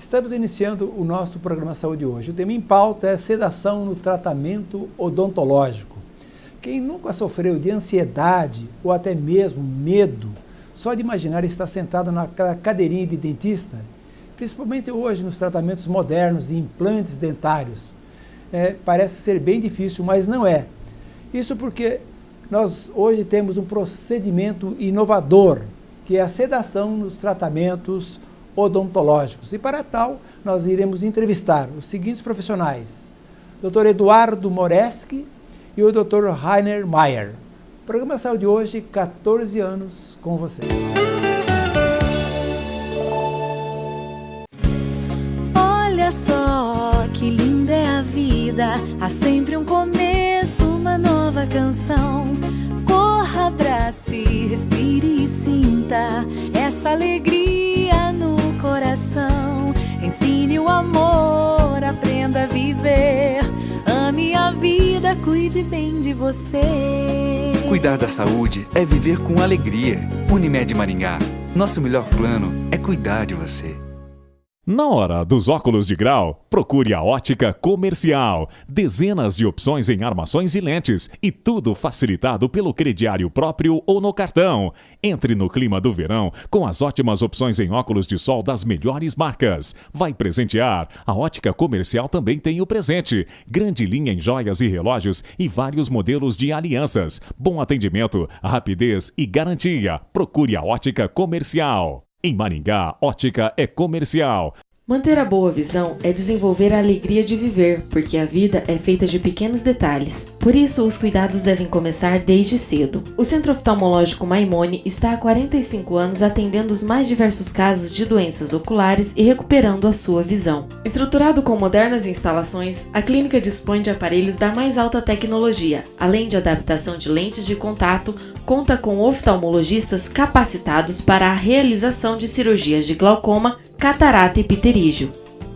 Estamos iniciando o nosso programa Saúde hoje. O tema em pauta é sedação no tratamento odontológico. Quem nunca sofreu de ansiedade ou até mesmo medo, só de imaginar estar sentado naquela cadeirinha de dentista, principalmente hoje nos tratamentos modernos de implantes dentários, parece ser bem difícil, mas não é. Isso porque nós hoje temos um procedimento inovador, que é a sedação nos tratamentos odontológicos. E para tal, nós iremos entrevistar os seguintes profissionais: Dr. Eduardo Moreski e o Dr. Rainer Mayer. Programa Saúde hoje, 14 anos com vocês. Olha só que linda é a vida, há sempre um começo, uma nova canção. Corra, abrace, respire e sinta essa alegria no coração. Ensine o amor, aprenda a viver. Ame a vida, cuide bem de você. Cuidar da saúde é viver com alegria. Unimed Maringá, nosso melhor plano é cuidar de você. Na hora dos óculos de grau, procure a Ótica Comercial. Dezenas de opções em armações e lentes e tudo facilitado pelo crediário próprio ou no cartão. Entre no clima do verão com as ótimas opções em óculos de sol das melhores marcas. Vai presentear? A Ótica Comercial também tem o presente. Grande linha em joias e relógios e vários modelos de alianças. Bom atendimento, rapidez e garantia. Procure a Ótica Comercial. Em Maringá, ótica é comercial. Manter a boa visão é desenvolver a alegria de viver, porque a vida é feita de pequenos detalhes. Por isso, os cuidados devem começar desde cedo. O Centro Oftalmológico Maimone está há 45 anos atendendo os mais diversos casos de doenças oculares e recuperando a sua visão. Estruturado com modernas instalações, a clínica dispõe de aparelhos da mais alta tecnologia, além de adaptação de lentes de contato, conta com oftalmologistas capacitados para a realização de cirurgias de glaucoma, catarata e pterígio.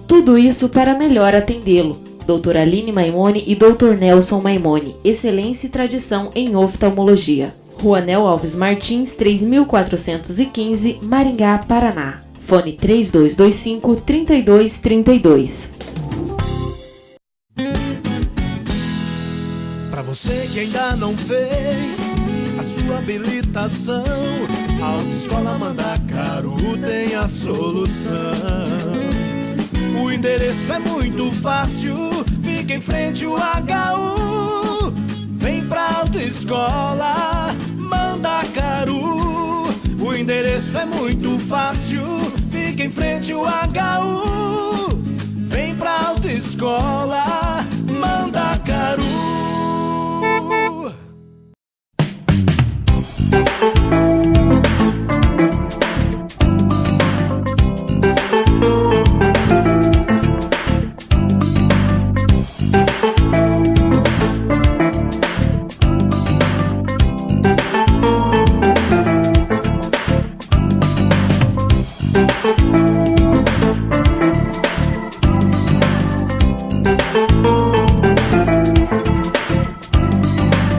Tudo isso para melhor atendê-lo. Doutora Aline Maimone e Dr. Nelson Maimone, excelência e tradição em oftalmologia. Rua Nel Alves Martins, 3415, Maringá, Paraná. Fone 3225-3232. Para você que ainda não fez a sua habilitação, a Autoescola Mandacaru tem a solução. O endereço é muito fácil, fica em frente ao HU. Vem pra Autoescola Mandacaru. O endereço é muito fácil, fica em frente ao HU. Vem pra Autoescola Mandacaru.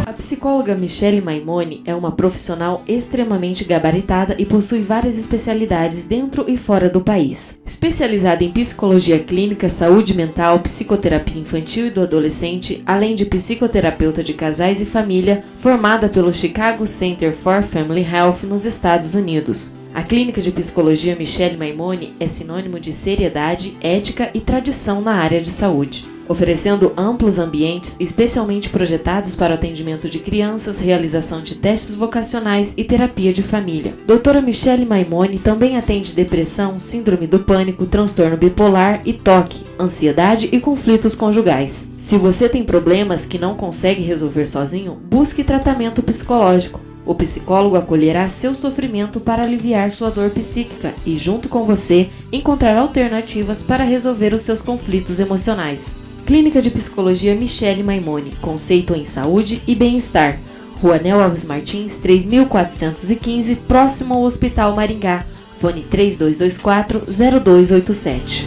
A psicóloga Michele Maimone é uma profissional extremamente gabaritada e possui várias especialidades dentro e fora do país. Especializada em psicologia clínica, saúde mental, psicoterapia infantil e do adolescente, além de psicoterapeuta de casais e família, formada pelo Chicago Center for Family Health nos Estados Unidos. A clínica de psicologia Michele Maimone é sinônimo de seriedade, ética e tradição na área de saúde, oferecendo amplos ambientes especialmente projetados para o atendimento de crianças, realização de testes vocacionais e terapia de família. Doutora Michele Maimone também atende depressão, síndrome do pânico, transtorno bipolar e TOC, ansiedade e conflitos conjugais. Se você tem problemas que não consegue resolver sozinho, busque tratamento psicológico. O psicólogo acolherá seu sofrimento para aliviar sua dor psíquica e, junto com você, encontrar alternativas para resolver os seus conflitos emocionais. Clínica de Psicologia Michele Maimone, conceito em saúde e bem-estar. Rua Nel Alves Martins, 3415, próximo ao Hospital Maringá. Fone 3224-0287.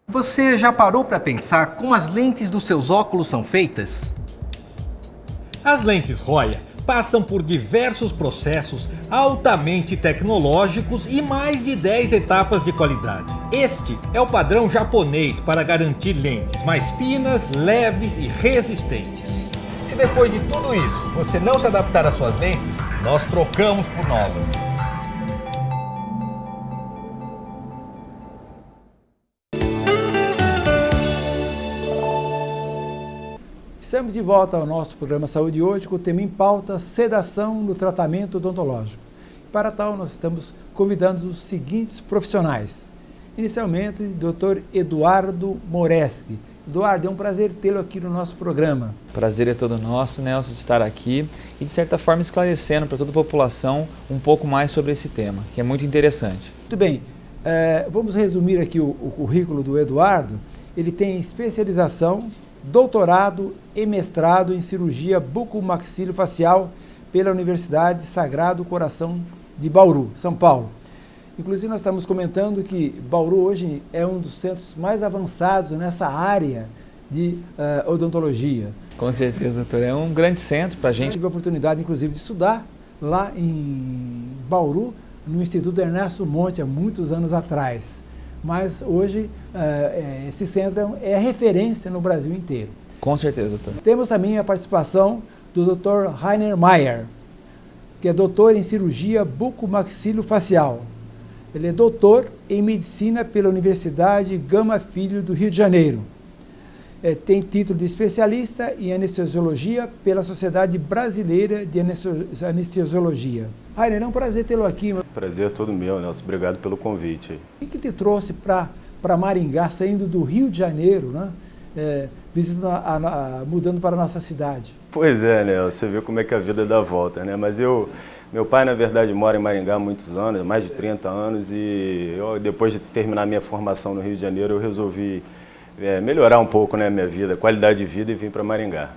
Você já parou para pensar como as lentes dos seus óculos são feitas? As lentes Roya passam por diversos processos altamente tecnológicos e mais de 10 etapas de qualidade. Este é o padrão japonês para garantir lentes mais finas, leves e resistentes. Se depois de tudo isso você não se adaptar às suas lentes, nós trocamos por novas. Estamos de volta ao nosso programa Saúde Hoje com o tema em pauta, sedação no tratamento odontológico. Para tal, nós estamos convidando os seguintes profissionais. Inicialmente, o Dr. Eduardo Moreschi. Eduardo, é um prazer tê-lo aqui no nosso programa. Prazer é todo nosso, Nelson, de estar aqui e, de certa forma, esclarecendo para toda a população um pouco mais sobre esse tema, que é muito interessante. Muito bem, vamos resumir aqui o currículo do Eduardo. Ele tem especialização, doutorado e mestrado em cirurgia bucomaxilofacial pela Universidade Sagrado Coração de Bauru, São Paulo. Inclusive, nós estamos comentando que Bauru hoje é um dos centros mais avançados nessa área de odontologia. Com certeza, doutor. É um grande centro para a gente. Eu tive a oportunidade, inclusive, de estudar lá em Bauru, no Instituto Ernesto Monte, há muitos anos atrás. Mas hoje esse centro é referência no Brasil inteiro. Com certeza, doutor. Temos também a participação do Dr. Rainer Mayer, que é doutor em cirurgia bucomaxilofacial. Ele é doutor em medicina pela Universidade Gama Filho do Rio de Janeiro. Tem título de especialista em anestesiologia pela Sociedade Brasileira de Anestesiologia. Rainer, é um prazer tê-lo aqui. Prazer todo meu, Nelson. Obrigado pelo convite. O que te trouxe para Maringá, saindo do Rio de Janeiro, né? Mudando para a nossa cidade? Pois é, né? Você vê como é que a vida dá volta, né? Mas meu pai, na verdade, mora em Maringá há muitos anos, mais de 30 anos, e depois de terminar minha formação no Rio de Janeiro, eu resolvi melhorar um pouco, né, minha vida, qualidade de vida, e vim para Maringá.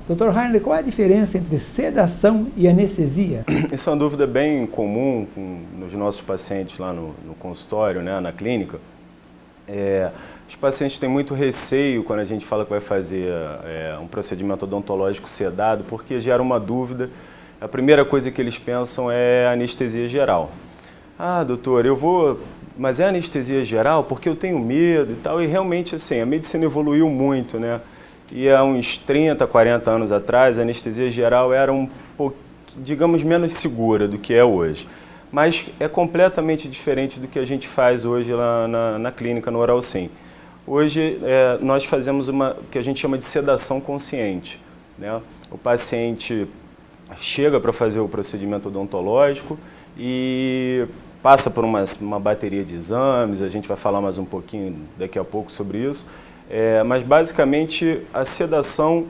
Dr. Rainer, qual é a diferença entre sedação e anestesia? Isso é uma dúvida bem comum nos nossos pacientes lá no consultório, né, na clínica. Os pacientes têm muito receio quando a gente fala que vai fazer um procedimento odontológico sedado, porque gera uma dúvida. A primeira coisa que eles pensam é anestesia geral. Ah, doutor, mas é anestesia geral porque eu tenho medo e tal. E realmente, assim, a medicina evoluiu muito, né? E há uns 30, 40 anos atrás, a anestesia geral era um pouco, digamos, menos segura do que é hoje. Mas é completamente diferente do que a gente faz hoje lá na clínica, no Oral Sim. Hoje, nós fazemos o que a gente chama de sedação consciente, né? O paciente chega para fazer o procedimento odontológico e passa por uma bateria de exames, a gente vai falar mais um pouquinho daqui a pouco sobre isso, mas basicamente a sedação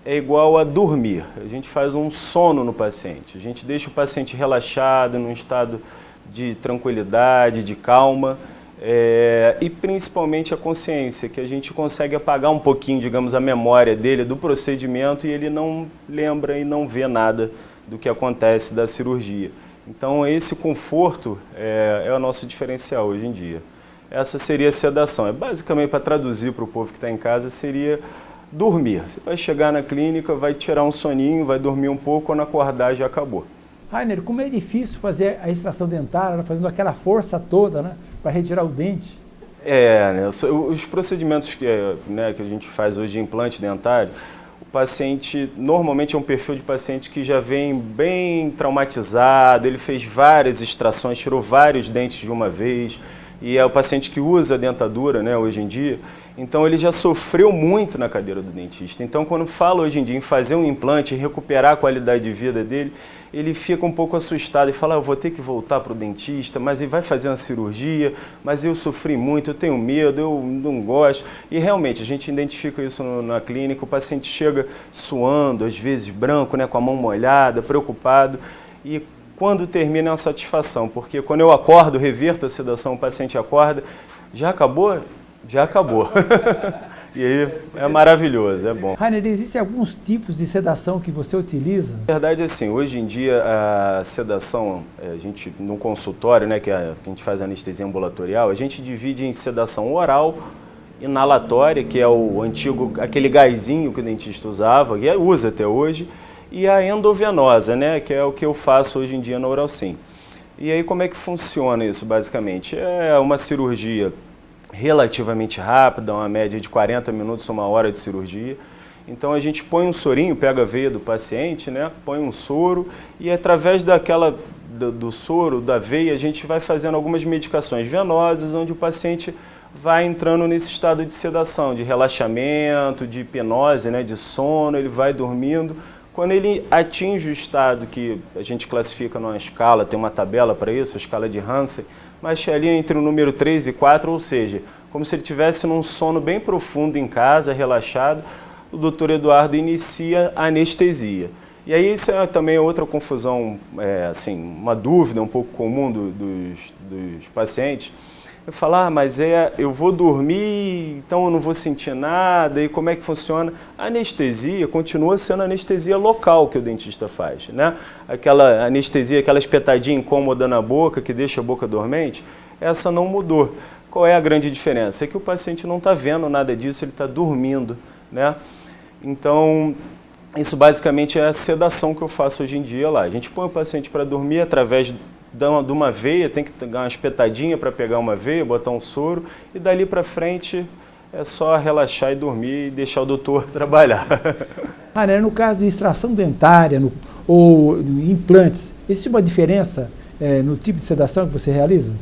é igual a dormir. A gente faz um sono no paciente, a gente deixa o paciente relaxado, num estado de tranquilidade, de calma, e principalmente a consciência, que a gente consegue apagar um pouquinho, digamos, a memória dele do procedimento e ele não lembra e não vê nada do que acontece da cirurgia. Então esse conforto é o nosso diferencial hoje em dia. Essa seria a sedação. Basicamente, para traduzir para o povo que está em casa, seria dormir. Você vai chegar na clínica, vai tirar um soninho, vai dormir um pouco, quando acordar já acabou. Rainer, como é difícil fazer a extração dentária, fazendo aquela força toda, né, para retirar o dente? Né, os procedimentos que a gente faz hoje de implante dentário, o paciente normalmente é um perfil de paciente que já vem bem traumatizado, ele fez várias extrações, tirou vários dentes de uma vez, e é o paciente que usa a dentadura, né, hoje em dia, então ele já sofreu muito na cadeira do dentista. Então, quando fala hoje em dia em fazer um implante e recuperar a qualidade de vida dele, ele fica um pouco assustado e fala, eu vou ter que voltar para o dentista, mas ele vai fazer uma cirurgia, mas eu sofri muito, eu tenho medo, eu não gosto. E realmente, a gente identifica isso na clínica, o paciente chega suando, às vezes branco, né, com a mão molhada, preocupado, e quando termina é uma satisfação, porque quando eu acordo, reverto a sedação, o paciente acorda, já acabou? Já acabou. E aí é maravilhoso, é bom. Rainer, existem alguns tipos de sedação que você utiliza? Na verdade, assim, hoje em dia a sedação, a gente no consultório, né, que a gente faz anestesia ambulatorial, a gente divide em sedação oral, inalatória, que é o antigo, aquele gásinho que o dentista usava, e usa até hoje, e a endovenosa, né, que é o que eu faço hoje em dia na Oralsim. E aí como é que funciona isso basicamente? É uma cirurgia relativamente rápida, uma média de 40 minutos a 1 hora de cirurgia. Então a gente põe um sorinho, pega a veia do paciente, né, põe um soro e através do soro, da veia, a gente vai fazendo algumas medicações venosas, onde o paciente vai entrando nesse estado de sedação, de relaxamento, de hipnose, né, de sono, ele vai dormindo. Quando ele atinge o estado que a gente classifica numa escala, tem uma tabela para isso, a escala de Hansen, mas ali entre o número 3 e 4, ou seja, como se ele estivesse num sono bem profundo em casa, relaxado, o Dr. Eduardo inicia a anestesia. E aí isso é também outra confusão, assim, uma dúvida um pouco comum dos pacientes. Eu falo, mas eu vou dormir, então eu não vou sentir nada, e como é que funciona? A anestesia continua sendo a anestesia local que o dentista faz, né? Aquela anestesia, aquela espetadinha incômoda na boca, que deixa a boca dormente, essa não mudou. Qual é a grande diferença? É que o paciente não está vendo nada disso, ele está dormindo, né? Então, isso basicamente é a sedação que eu faço hoje em dia lá. A gente põe o paciente para dormir através de uma veia, tem que dar uma espetadinha para pegar uma veia, botar um soro, e dali para frente é só relaxar e dormir e deixar o doutor trabalhar. No caso de extração dentária ou implantes, existe uma diferença no tipo de sedação que você realiza?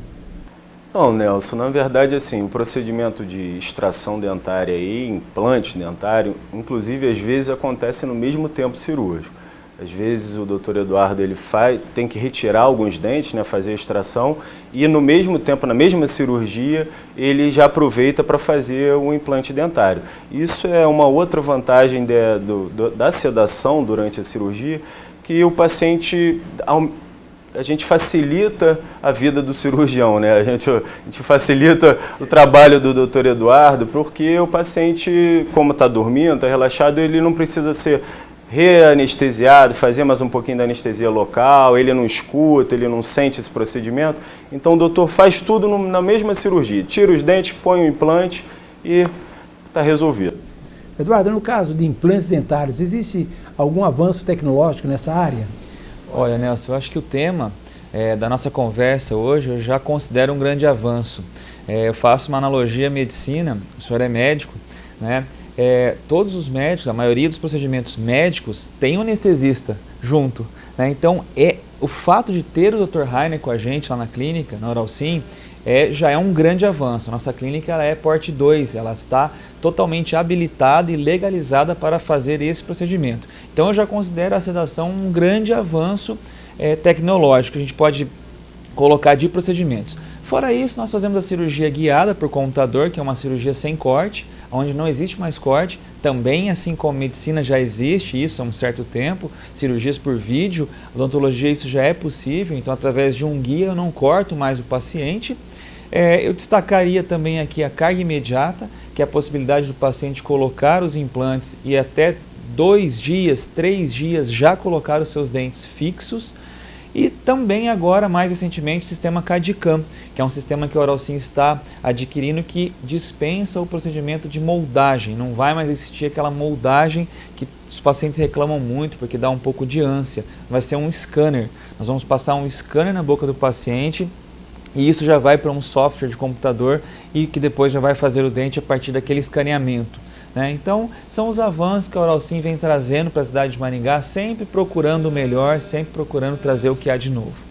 Não, Nelson, na verdade, assim, o procedimento de extração dentária e implante dentário, inclusive, às vezes acontece no mesmo tempo cirúrgico. Às vezes o Dr. Eduardo tem que retirar alguns dentes, né, fazer a extração, e no mesmo tempo, na mesma cirurgia, ele já aproveita para fazer o implante dentário. Isso é uma outra vantagem da sedação durante a cirurgia, que o paciente... A gente facilita a vida do cirurgião, né? A gente facilita o trabalho do Dr. Eduardo, porque o paciente, como está dormindo, está relaxado, ele não precisa ser reanestesiado, fazer mais um pouquinho da anestesia local, ele não escuta, ele não sente esse procedimento. Então o doutor faz tudo na mesma cirurgia, tira os dentes, põe o implante e está resolvido. Eduardo, no caso de implantes dentários, existe algum avanço tecnológico nessa área? Olha, Nelson, eu acho que o tema da nossa conversa hoje eu já considero um grande avanço. Eu faço uma analogia à medicina, o senhor é médico, né? Todos os médicos, a maioria dos procedimentos médicos tem um anestesista junto, né? Então, o fato de ter o Dr. Heiner com a gente lá na clínica, na Oralsim, já é um grande avanço. A nossa clínica ela é porte 2, ela está totalmente habilitada e legalizada para fazer esse procedimento. Então eu já considero a sedação um grande avanço tecnológico que a gente pode colocar de procedimentos. Fora isso, nós fazemos a cirurgia guiada por computador, que é uma cirurgia sem corte, onde não existe mais corte, também assim como medicina já existe isso há um certo tempo, cirurgias por vídeo, odontologia isso já é possível, então através de um guia eu não corto mais o paciente. Eu destacaria também aqui a carga imediata, que é a possibilidade do paciente colocar os implantes e até 2 dias, 3 dias já colocar os seus dentes fixos. E também agora, mais recentemente, o sistema CAD/CAM, que é um sistema que a Oralsim está adquirindo que dispensa o procedimento de moldagem. Não vai mais existir aquela moldagem que os pacientes reclamam muito porque dá um pouco de ânsia. Vai ser um scanner. Nós vamos passar um scanner na boca do paciente e isso já vai para um software de computador e que depois já vai fazer o dente a partir daquele escaneamento. Então, são os avanços que a Oralsim vem trazendo para a cidade de Maringá, sempre procurando o melhor, sempre procurando trazer o que há de novo.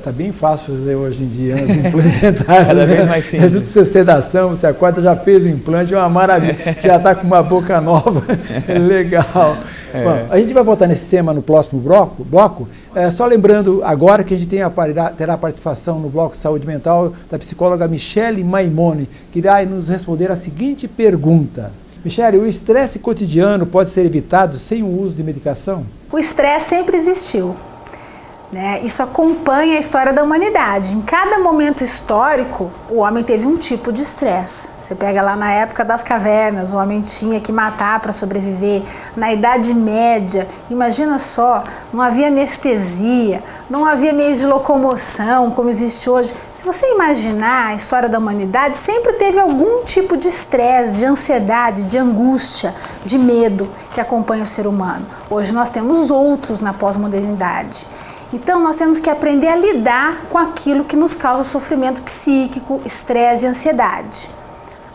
Tá bem fácil fazer hoje em dia os implantes dentários. Cada vez mais simples. É tudo sedação, você acorda, já fez o implante, é uma maravilha, já está com uma boca nova, legal. Bom, a gente vai voltar nesse tema no próximo bloco. Só lembrando agora que a gente terá a participação no bloco Saúde Mental da psicóloga Michele Maimone, que irá nos responder a seguinte pergunta. Michele, o estresse cotidiano pode ser evitado sem o uso de medicação? O estresse sempre existiu. né? Isso acompanha a história da humanidade. Em cada momento histórico, o homem teve um tipo de estresse. Você pega lá na época das cavernas, o homem tinha que matar para sobreviver. Na Idade Média, imagina só, não havia anestesia, não havia meios de locomoção como existe hoje. Se você imaginar a história da humanidade, sempre teve algum tipo de estresse, de ansiedade, de angústia, de medo que acompanha o ser humano. Hoje nós temos outros na pós-modernidade. Então nós temos que aprender a lidar com aquilo que nos causa sofrimento psíquico, estresse e ansiedade.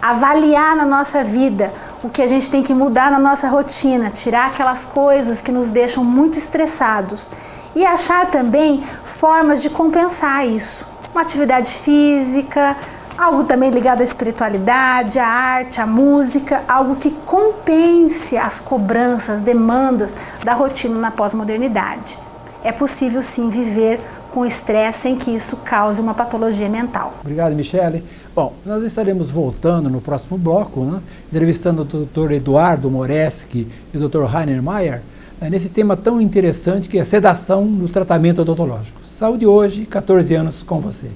Avaliar na nossa vida o que a gente tem que mudar na nossa rotina, tirar aquelas coisas que nos deixam muito estressados e achar também formas de compensar isso. Uma atividade física, algo também ligado à espiritualidade, à arte, à música, algo que compense as cobranças, demandas da rotina na pós-modernidade. É possível sim viver com estresse sem que isso cause uma patologia mental. Obrigado, Michele. Bom, nós estaremos voltando no próximo bloco, né, entrevistando o Dr. Eduardo Moreski e o Dr. Rainer Mayer, nesse tema tão interessante que é sedação no tratamento odontológico. Saúde hoje, 14 anos com você.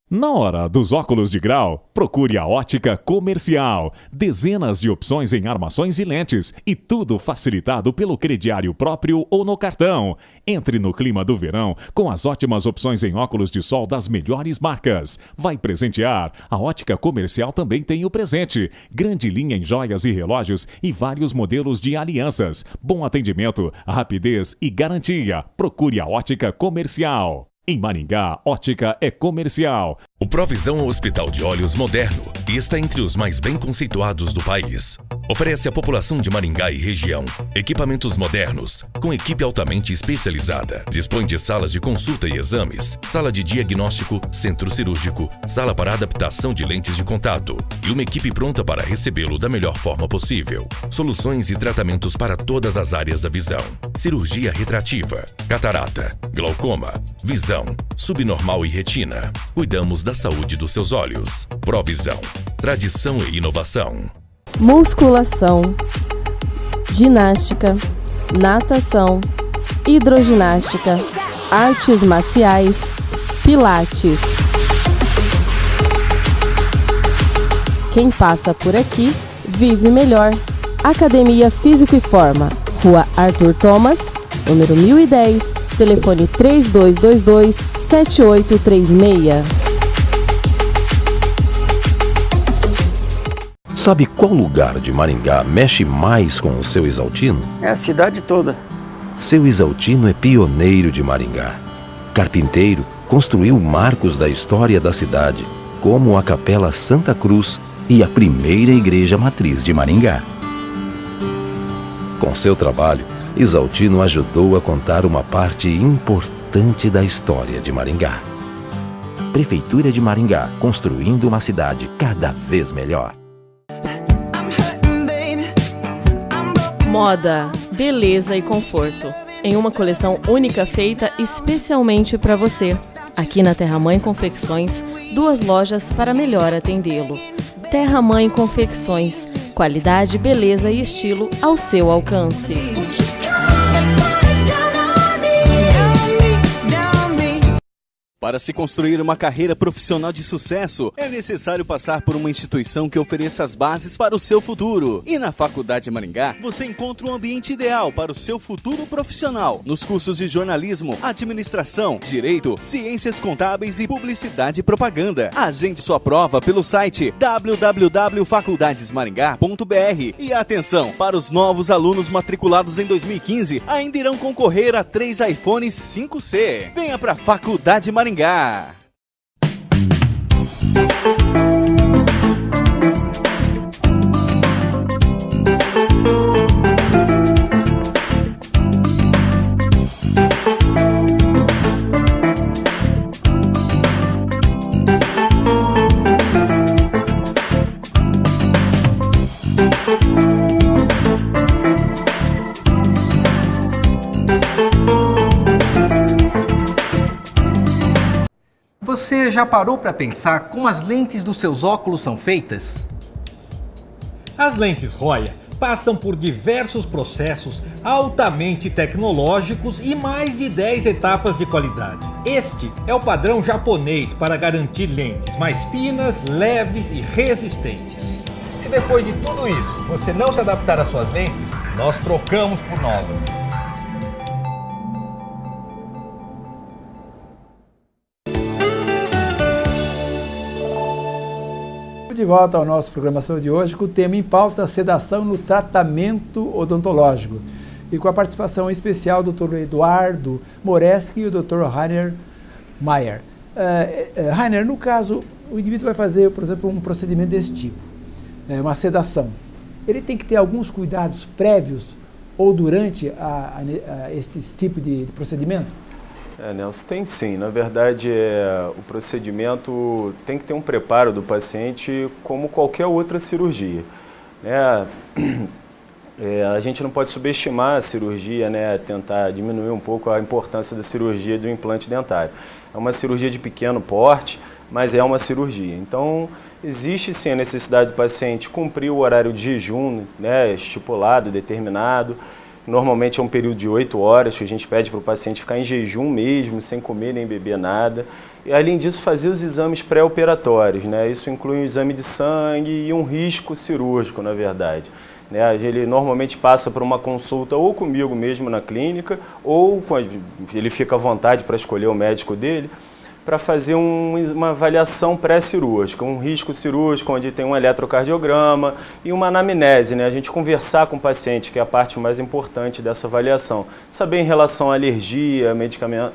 Na hora dos óculos de grau, procure a Ótica Comercial. Dezenas de opções em armações e lentes e tudo facilitado pelo crediário próprio ou no cartão. Entre no clima do verão com as ótimas opções em óculos de sol das melhores marcas. Vai presentear? A Ótica Comercial também tem o presente. Grande linha em joias e relógios e vários modelos de alianças. Bom atendimento, rapidez e garantia. Procure a Ótica Comercial. Em Maringá, Ótica é Comercial. O Provisão é um hospital de olhos moderno e está entre os mais bem conceituados do país. Oferece à população de Maringá e região equipamentos modernos, com equipe altamente especializada. Dispõe de salas de consulta e exames, sala de diagnóstico, centro cirúrgico, sala para adaptação de lentes de contato e uma equipe pronta para recebê-lo da melhor forma possível. Soluções e tratamentos para todas as áreas da visão. Cirurgia retrativa, catarata, glaucoma, visão, subnormal e retina. Cuidamos da saúde dos seus olhos. Provisão, tradição e inovação. Musculação, ginástica, natação, hidroginástica, artes marciais, pilates. Quem passa por aqui vive melhor. Academia Físico e Forma, Rua Arthur Thomas, número 1010, telefone 3222-7836. Sabe qual lugar de Maringá mexe mais com o Seu Isaltino? É a cidade toda. Seu Isaltino é pioneiro de Maringá. Carpinteiro, construiu marcos da história da cidade, como a Capela Santa Cruz e a primeira igreja matriz de Maringá. Com seu trabalho, Isaltino ajudou a contar uma parte importante da história de Maringá. Prefeitura de Maringá, construindo uma cidade cada vez melhor. Moda, beleza e conforto, em uma coleção única feita especialmente para você. Aqui na Terra Mãe Confecções, 2 lojas para melhor atendê-lo. Terra Mãe Confecções, qualidade, beleza e estilo ao seu alcance. Para se construir uma carreira profissional de sucesso, é necessário passar por uma instituição que ofereça as bases para o seu futuro. E na Faculdade Maringá, você encontra um ambiente ideal para o seu futuro profissional. Nos cursos de jornalismo, administração, direito, ciências contábeis e publicidade e propaganda. Agende sua prova pelo site www.faculdadesmaringá.br. E atenção, para os novos alunos matriculados em 2015, ainda irão concorrer a 3 iPhones 5C. Venha para a Faculdade Maringá. Você já parou para pensar como as lentes dos seus óculos são feitas? As lentes Roya passam por diversos processos altamente tecnológicos e mais de 10 etapas de qualidade. Este é o padrão japonês para garantir lentes mais finas, leves e resistentes. Se depois de tudo isso você não se adaptar às suas lentes, nós trocamos por novas. De volta ao nosso programação de hoje com o tema em pauta, sedação no tratamento odontológico. E com a participação especial do Dr. Eduardo Moreski e o Dr. Rainer Mayer. Rainer, no caso, o indivíduo vai fazer, por exemplo, um procedimento desse tipo, uma sedação. Ele tem que ter alguns cuidados prévios ou durante esse tipo de procedimento? Nelson, tem sim. Na verdade, o procedimento tem que ter um preparo do paciente como qualquer outra cirurgia. A gente não pode subestimar a cirurgia, tentar diminuir um pouco a importância da cirurgia do implante dentário. É uma cirurgia de pequeno porte, mas é uma cirurgia. Então, existe sim a necessidade do paciente cumprir o horário de jejum, estipulado, determinado. Normalmente é um período de 8 horas que a gente pede para o paciente ficar em jejum mesmo, sem comer nem beber nada. E além disso, fazer os exames pré-operatórios, Isso inclui um exame de sangue e um risco cirúrgico, na verdade. Ele normalmente passa por uma consulta ou comigo mesmo na clínica, ou ele fica à vontade para escolher o médico dele, para fazer uma avaliação pré-cirúrgica, um risco cirúrgico, onde tem um eletrocardiograma e uma anamnese, A gente conversar com o paciente, que é a parte mais importante dessa avaliação. Saber em relação à alergia,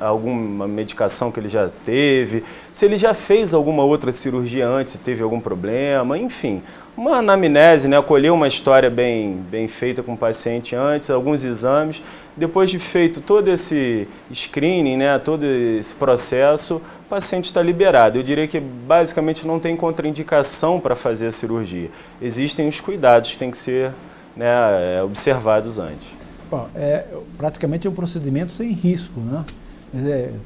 alguma medicação que ele já teve, se ele já fez alguma outra cirurgia antes, se teve algum problema, enfim. Uma anamnese, acolher uma história bem feita com o paciente antes, alguns exames. Depois de feito todo esse screening, todo esse processo, o paciente está liberado. Eu diria que basicamente não tem contraindicação para fazer a cirurgia. Existem os cuidados que têm que ser observados antes. Bom, praticamente é um procedimento sem risco,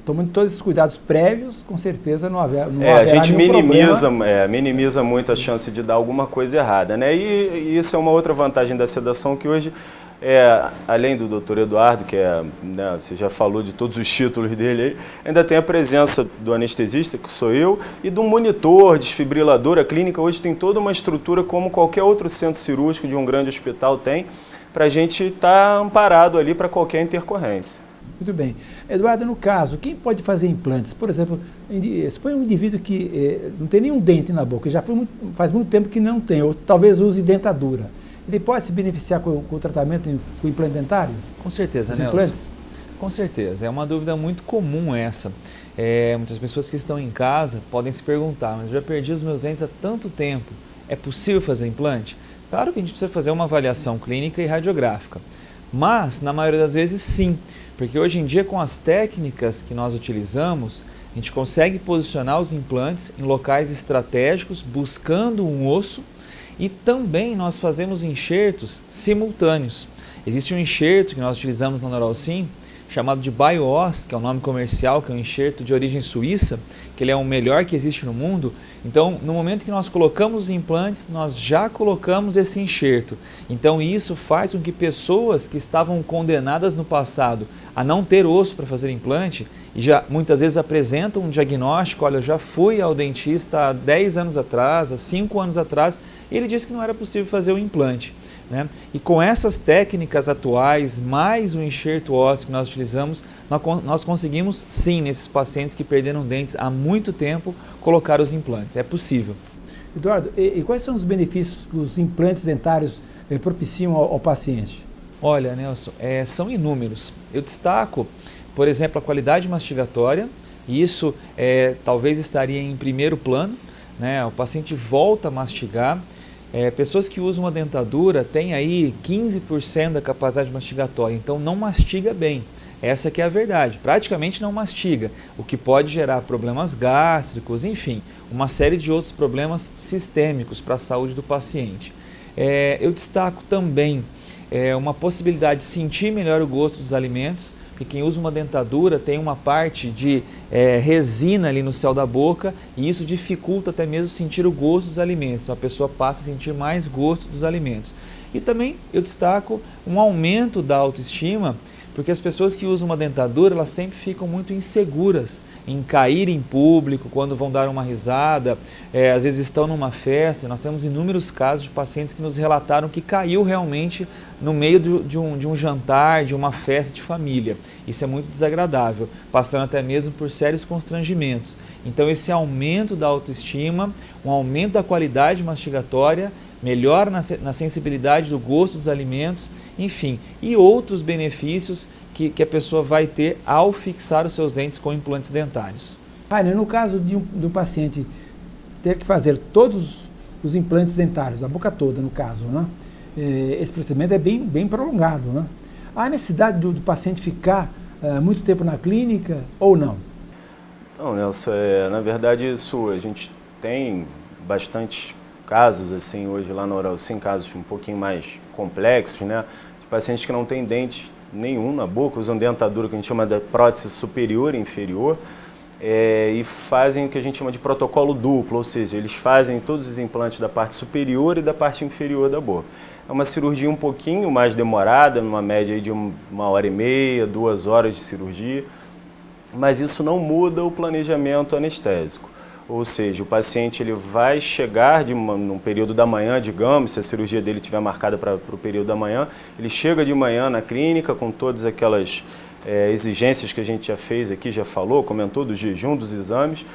tomando todos esses cuidados prévios, com certeza não haverá a gente minimiza muito a chance de dar alguma coisa errada, E isso é uma outra vantagem da sedação, que hoje, além do Dr. Eduardo, que você já falou de todos os títulos dele aí, ainda tem a presença do anestesista, que sou eu, e do monitor, desfibrilador. A clínica hoje tem toda uma estrutura como qualquer outro centro cirúrgico de um grande hospital tem, para a gente estar amparado ali para qualquer intercorrência. Muito bem. Eduardo, no caso, quem pode fazer implantes? Por exemplo, suponha um indivíduo que não tem nenhum dente na boca, já faz muito tempo que não tem, ou talvez use dentadura. Ele pode se beneficiar com o tratamento com o implante dentário? Com certeza, Nelson. Implantes? Com certeza. É uma dúvida muito comum essa. Muitas pessoas que estão em casa podem se perguntar, mas eu já perdi os meus dentes há tanto tempo. É possível fazer implante? Claro que a gente precisa fazer uma avaliação clínica e radiográfica. Mas, na maioria das vezes, sim. Porque hoje em dia, com as técnicas que nós utilizamos, a gente consegue posicionar os implantes em locais estratégicos, buscando um osso, e também nós fazemos enxertos simultâneos. Existe um enxerto que nós utilizamos na Noralsim, chamado de BioOss, que é o nome comercial, que é um enxerto de origem suíça, que ele é o melhor que existe no mundo. Então, no momento que nós colocamos os implantes, nós já colocamos esse enxerto. Então, isso faz com que pessoas que estavam condenadas no passado a não ter osso para fazer implante, e já muitas vezes apresentam um diagnóstico, olha, eu já fui ao dentista há 10 anos atrás, há 5 anos atrás, e ele disse que não era possível fazer o implante. E com essas técnicas atuais, mais o enxerto ósseo que nós utilizamos, nós conseguimos sim, nesses pacientes que perderam dentes há muito tempo, colocar os implantes. É possível. Eduardo, e quais são os benefícios que os implantes dentários propiciam ao paciente? Olha, Nelson, são inúmeros. Eu destaco, por exemplo, a qualidade mastigatória, e isso talvez estaria em primeiro plano, O paciente volta a mastigar. Pessoas que usam uma dentadura têm aí 15% da capacidade mastigatória, então não mastiga bem. Essa que é a verdade, praticamente não mastiga, o que pode gerar problemas gástricos, enfim, uma série de outros problemas sistêmicos para a saúde do paciente. Eu destaco também uma possibilidade de sentir melhor o gosto dos alimentos, porque quem usa uma dentadura tem uma parte de resina ali no céu da boca e isso dificulta até mesmo sentir o gosto dos alimentos. Então a pessoa passa a sentir mais gosto dos alimentos. E também eu destaco um aumento da autoestima, porque as pessoas que usam uma dentadura, elas sempre ficam muito inseguras em cair em público, quando vão dar uma risada, às vezes estão numa festa. Nós temos inúmeros casos de pacientes que nos relataram que caiu realmente no meio de um jantar, de uma festa de família. Isso é muito desagradável, passando até mesmo por sérios constrangimentos. Então esse aumento da autoestima, um aumento da qualidade mastigatória, melhora na sensibilidade do gosto dos alimentos, enfim, e outros benefícios que a pessoa vai ter ao fixar os seus dentes com implantes dentários. Rainer, no caso do paciente ter que fazer todos os implantes dentários, a boca toda no caso, né? Esse procedimento é bem prolongado, né? Há necessidade do paciente ficar muito tempo na clínica ou não? Não, Nelson, na verdade isso a gente tem bastante casos assim hoje lá na Oralcim, casos um pouquinho mais complexos, né? De pacientes que não têm dente nenhum na boca, usam dentadura que a gente chama de prótese superior e inferior, e fazem o que a gente chama de protocolo duplo, ou seja, eles fazem todos os implantes da parte superior e da parte inferior da boca. É uma cirurgia um pouquinho mais demorada, numa média aí de 1h30, 2 horas de cirurgia, mas isso não muda o planejamento anestésico. Ou seja, o paciente ele vai chegar num período da manhã, digamos, se a cirurgia dele estiver marcada para o período da manhã, ele chega de manhã na clínica com todas aquelas exigências que a gente já fez aqui, já falou, comentou do jejum, dos exames,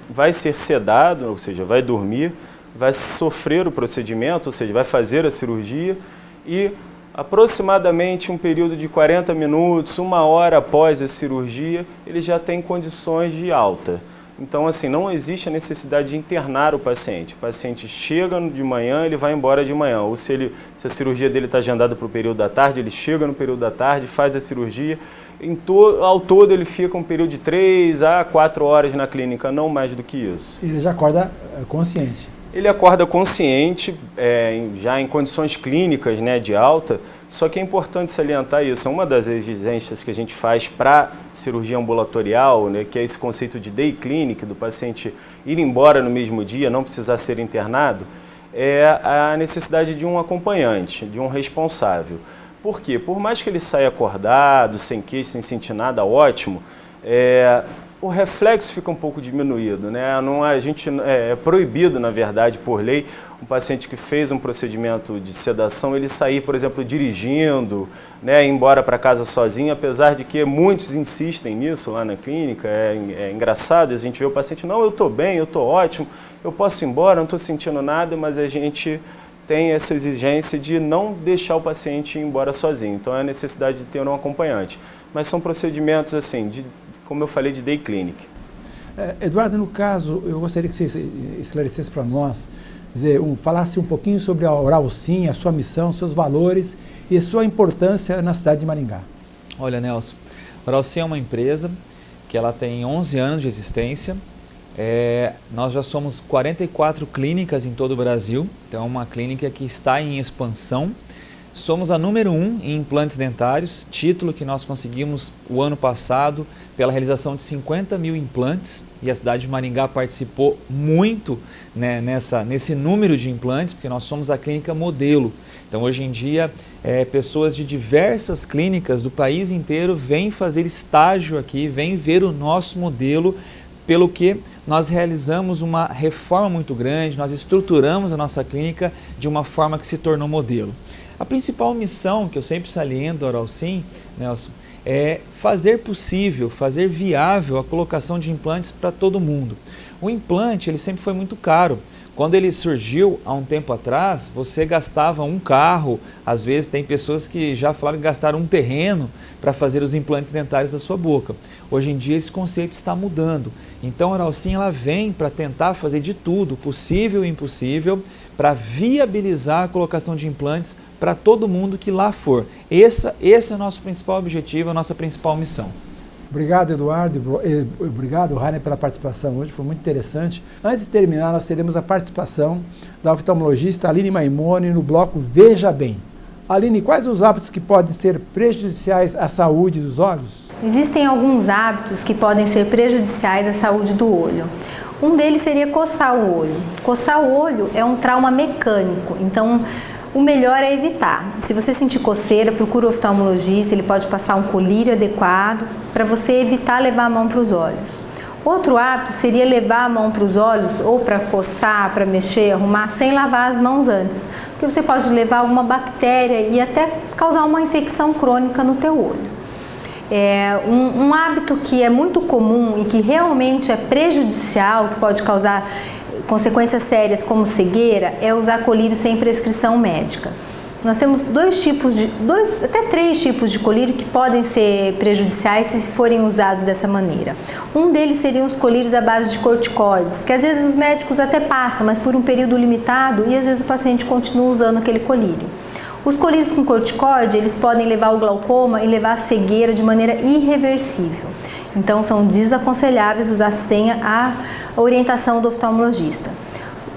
vai ser sedado, ou seja, vai dormir, vai sofrer o procedimento, ou seja, vai fazer a cirurgia e aproximadamente um período de 40 minutos, 1 hora após a cirurgia, ele já tem condições de alta. Então, assim, não existe a necessidade de internar o paciente. O paciente chega de manhã, ele vai embora de manhã. Ou se a cirurgia dele está agendada para o período da tarde, ele chega no período da tarde, faz a cirurgia. Ao todo, ele fica um período de 3 a 4 horas na clínica, não mais do que isso. Ele já acorda consciente. Ele acorda consciente, já em condições clínicas, né, de alta, só que é importante salientar isso. Uma das exigências que a gente faz para cirurgia ambulatorial, né, que é esse conceito de day clinic, do paciente ir embora no mesmo dia, não precisar ser internado, é a necessidade de um acompanhante, de um responsável. Por quê? Por mais que ele saia acordado, sem queixa, sem sentir nada, ótimo, o reflexo fica um pouco diminuído, né? É proibido, na verdade, por lei, um paciente que fez um procedimento de sedação, ele sair, por exemplo, dirigindo, né, ir embora para casa sozinho, apesar de que muitos insistem nisso lá na clínica. É engraçado, a gente vê o paciente, não, eu estou bem, eu estou ótimo, eu posso ir embora, não estou sentindo nada, mas a gente tem essa exigência de não deixar o paciente ir embora sozinho. Então, é a necessidade de ter um acompanhante. Mas são procedimentos, assim, como eu falei, de day clinic. Eduardo, no caso, eu gostaria que você esclarecesse para nós, falasse um pouquinho sobre a Oralcim, a sua missão, seus valores e sua importância na cidade de Maringá. Olha, Nelson, a Oralcim é uma empresa que ela tem 11 anos de existência. Nós já somos 44 clínicas em todo o Brasil, então é uma clínica que está em expansão. Somos a número 1 em implantes dentários, título que nós conseguimos o ano passado pela realização de 50 mil implantes, e a cidade de Maringá participou muito, né, nesse número de implantes, porque nós somos a clínica modelo. Então, hoje em dia, pessoas de diversas clínicas do país inteiro vêm fazer estágio aqui, vêm ver o nosso modelo, pelo que nós realizamos uma reforma muito grande, nós estruturamos a nossa clínica de uma forma que se tornou modelo. A principal missão que eu sempre saliento da Oralcim, Nelson, é fazer possível, fazer viável a colocação de implantes para todo mundo. O implante, ele sempre foi muito caro. Quando ele surgiu há um tempo atrás, você gastava um carro, às vezes tem pessoas que já falaram que gastaram um terreno para fazer os implantes dentários da sua boca. Hoje em dia esse conceito está mudando. Então a Oralcim ela vem para tentar fazer de tudo, possível e impossível, para viabilizar a colocação de implantes para todo mundo que lá for. Esse é o nosso principal objetivo, a nossa principal missão. Obrigado, Eduardo. Obrigado, Rainer, pela participação hoje. Foi muito interessante. Antes de terminar, nós teremos a participação da oftalmologista Aline Maimone no bloco Veja Bem. Aline, quais os hábitos que podem ser prejudiciais à saúde dos olhos? Existem alguns hábitos que podem ser prejudiciais à saúde do olho. Um deles seria coçar o olho. Coçar o olho é um trauma mecânico, então o melhor é evitar. Se você sentir coceira, procura o oftalmologista, ele pode passar um colírio adequado para você evitar levar a mão para os olhos. Outro hábito seria levar a mão para os olhos ou para coçar, para mexer, arrumar, sem lavar as mãos antes, porque você pode levar alguma bactéria e até causar uma infecção crônica no teu olho. Um hábito que é muito comum e que realmente é prejudicial, que pode causar consequências sérias como cegueira, é usar colírio sem prescrição médica. Nós temos até três tipos de colírio que podem ser prejudiciais se forem usados dessa maneira. Um deles seriam os colírios à base de corticoides, que às vezes os médicos até passam, mas por um período limitado, e às vezes o paciente continua usando aquele colírio. Os colírios com corticoide, eles podem levar ao glaucoma e levar à cegueira de maneira irreversível. Então, são desaconselháveis usar sem a orientação do oftalmologista.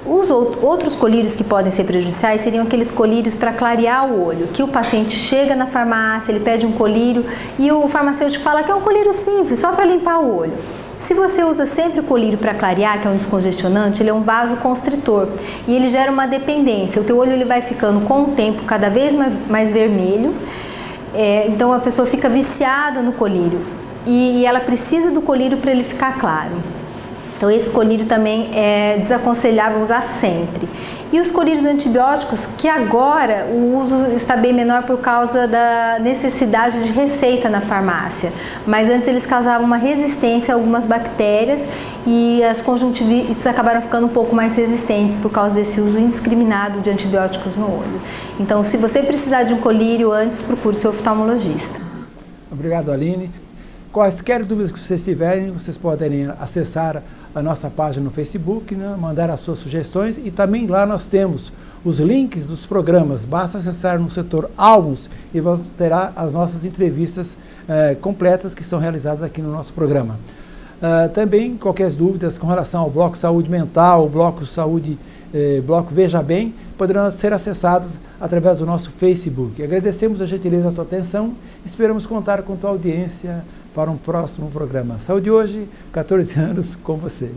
Os outros colírios que podem ser prejudiciais seriam aqueles colírios para clarear o olho, que o paciente chega na farmácia, ele pede um colírio e o farmacêutico fala que é um colírio simples, só para limpar o olho. Se você usa sempre o colírio para clarear, que é um descongestionante, ele é um vasoconstritor e ele gera uma dependência. O teu olho ele vai ficando com o tempo cada vez mais vermelho, então a pessoa fica viciada no colírio e ela precisa do colírio para ele ficar claro. Então esse colírio também é desaconselhável usar sempre. E os colírios antibióticos, que agora o uso está bem menor por causa da necessidade de receita na farmácia. Mas antes eles causavam uma resistência a algumas bactérias e as conjuntivites acabaram ficando um pouco mais resistentes por causa desse uso indiscriminado de antibióticos no olho. Então, se você precisar de um colírio antes, procure seu oftalmologista. Obrigado, Aline. Quaisquer dúvidas que vocês tiverem, vocês podem acessar a nossa página no Facebook, né, mandar as suas sugestões e também lá nós temos os links dos programas. Basta acessar no setor álbuns e você terá as nossas entrevistas completas que são realizadas aqui no nosso programa. Também qualquer dúvidas com relação ao Bloco Saúde Mental, Bloco Saúde, Bloco Veja Bem, poderão ser acessadas através do nosso Facebook. Agradecemos a gentileza da tua atenção, esperamos contar com tua audiência para um próximo programa. Saúde hoje, 14 anos com você.